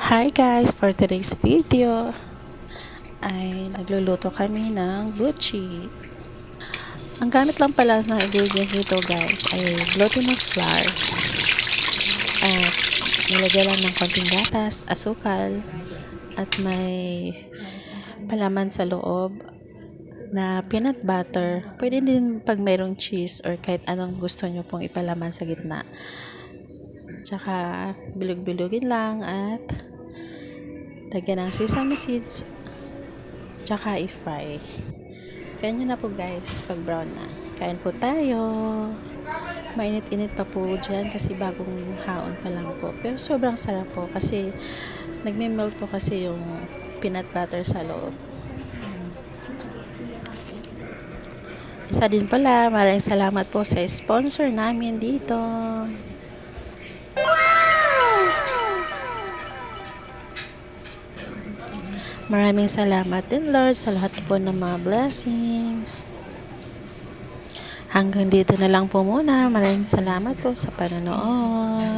Hi guys! For today's video ay nagluluto kami ng buchi. Ang gamit lang pala ng ingredient nito guys ay glutinous flour at nilagyan lang ng konting gatas, asukal at may palaman sa loob na peanut butter. Pwede din pag mayroong cheese or kahit anong gusto nyo pong ipalaman sa gitna. Tsaka bilog-bilogin lang at lagyan ng sesame seeds tsaka i-fry. Ganyan na po guys pag brown na. Kain po tayo. Mainit-init pa po dyan kasi bagong haon pa lang po. Pero sobrang sarap po kasi nagme-melt po kasi yung peanut butter sa loob. Isa din pala, maraming salamat po sa sponsor namin dito. Maraming salamat din Lord sa lahat po ng mga blessings. Hanggang dito na lang po muna. Maraming salamat po sa panonood.